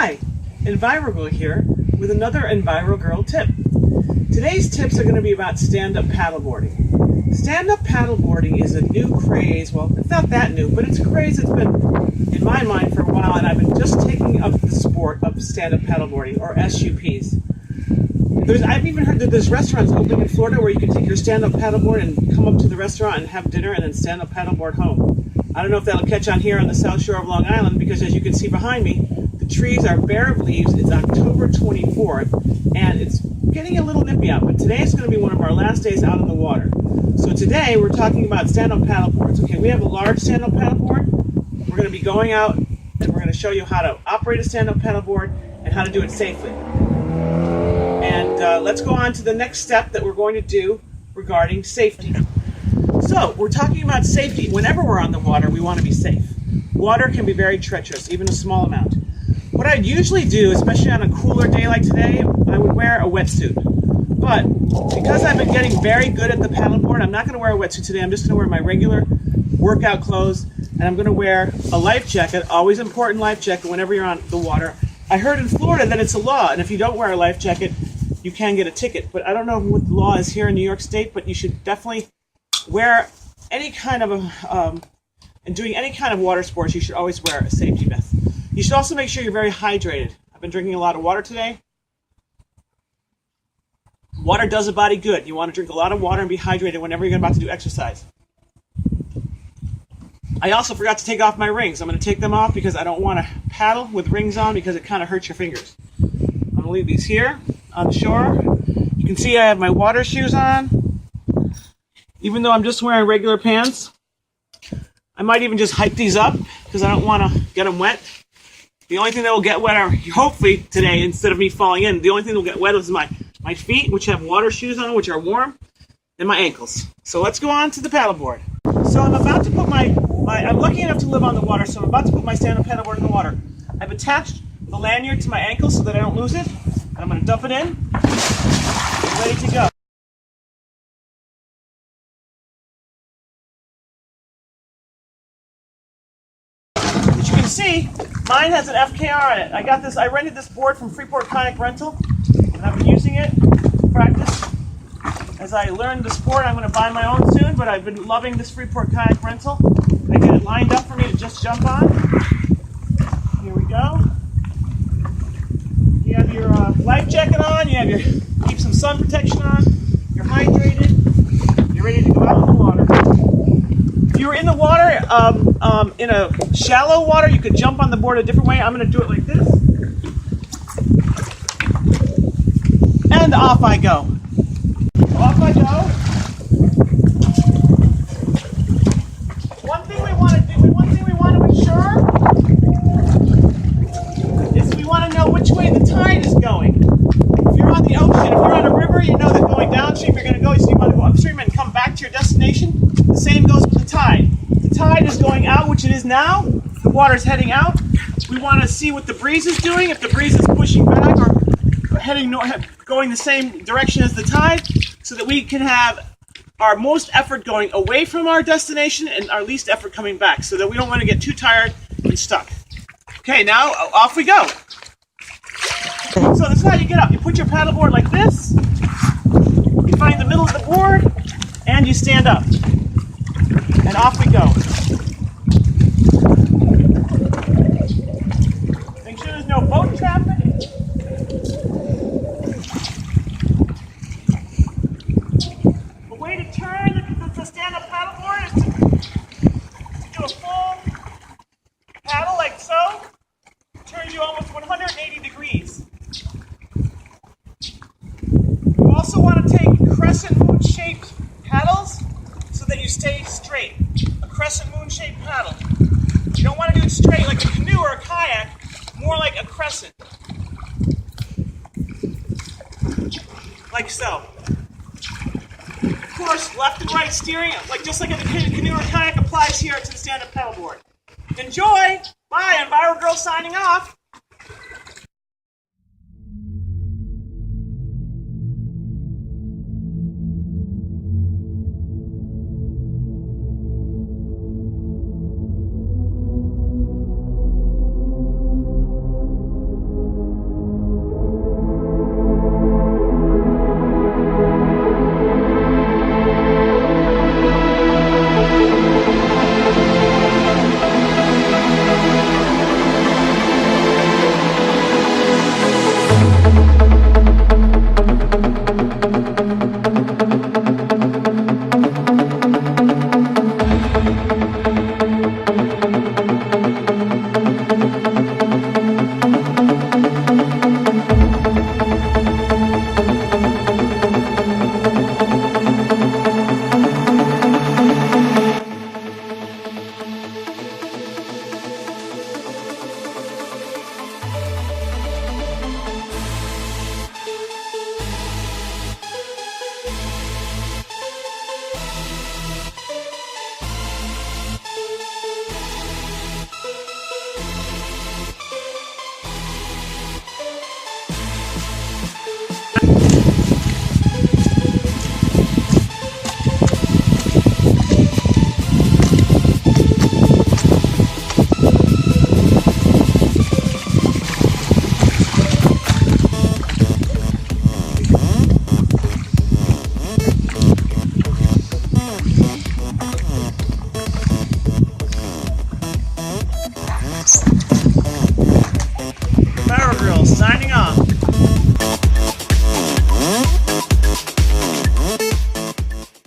Hi, Envirogurl here with another Envirogurl tip. Today's tips are going to be about stand-up paddleboarding. Stand-up paddleboarding is a new craze. Well, it's not that new, but it's a craze that's been in my mind for a while, and I've been just taking up the sport of stand-up paddleboarding, or SUPs. I've even heard that there's restaurants opening in Florida where you can take your stand-up paddleboard and come up to the restaurant and have dinner and then stand-up paddleboard home. I don't know if that'll catch on here on the south shore of Long Island, because as you can see behind me, the trees are bare of leaves. It's October 24th, and it's getting a little nippy out, but today is going to be one of our last days out on the water. So today we're talking about stand-up paddleboards. Okay, we have a large stand-up paddleboard. We're going to be going out and we're going to show you how to operate a stand-up paddleboard and how to do it safely. And let's go on to the next step that we're going to do regarding safety. So we're talking about safety. Whenever we're on the water, we want to be safe. Water can be very treacherous, even a small amount. What I'd usually do, especially on a cooler day like today, I would wear a wetsuit. But because I've been getting very good at the paddleboard, I'm not going to wear a wetsuit today. I'm just going to wear my regular workout clothes, and I'm going to wear a life jacket, always important life jacket whenever you're on the water. I heard in Florida that it's a law, and if you don't wear a life jacket, you can get a ticket. But I don't know what the law is here in New York State, but you should definitely wear any kind of and doing any kind of water sports, you should always wear a safety vest. You should also make sure you're very hydrated. I've been drinking a lot of water today. Water does a body good. You want to drink a lot of water and be hydrated whenever you're about to do exercise. I also forgot to take off my rings. I'm going to take them off because I don't want to paddle with rings on because it kind of hurts your fingers. I'm going to leave these here on the shore. You can see I have my water shoes on. Even though I'm just wearing regular pants, I might even just hike these up because I don't want to get them wet. The only thing that will get wet are, hopefully today, instead of me falling in, the only thing that will get wet is my feet, which have water shoes on, which are warm, and my ankles. So let's go on to the paddleboard. So I'm about to put I'm lucky enough to live on the water, so I'm about to put my stand-up paddleboard in the water. I've attached the lanyard to my ankle so that I don't lose it, and I'm going to dump it in, ready to go. As you can see, mine has an FKR on it. I rented this board from Freeport Kayak Rental, and I've been using it to practice. As I learn the sport, I'm going to buy my own soon, but I've been loving this Freeport Kayak Rental. I get it lined up for me to just jump on. Here we go. You have your life jacket on, keep some sun protection on, you're hydrated, you're ready to go out in the water. If you were in the water, in a shallow water, you could jump on the board a different way. I'm going to do it like this. And off I go. Off I go. One thing we want to ensure is we want to know which way the tide is going. If you're on the ocean, if you're on a river, you know that going downstream you're going to go, so you want to go upstream and come back to your destination. The same goes with the tide. The tide is going out, which it is now. The water's heading out. We want to see what the breeze is doing. If the breeze is pushing back or heading going the same direction as the tide, so that we can have our most effort going away from our destination and our least effort coming back, so that we don't want to get too tired and stuck. Okay, now off we go. So this is how you get up. You put your paddleboard like this, you find the middle of the board, and you stand up. And off we go. Make sure there's no boat traffic. The way to turn the stand-up paddleboard is to do a full paddle like so. It turns you almost 180 degrees. You also want to take crescent moon-shaped paddles so that you stay straight. A crescent moon-shaped paddle. You don't want to do it straight like a canoe or a kayak, more like a crescent. Like so. Of course, left and right steering, just like in the canoe or kayak, applies here to the stand-up paddleboard. Enjoy! Bye, Envirogurl signing off!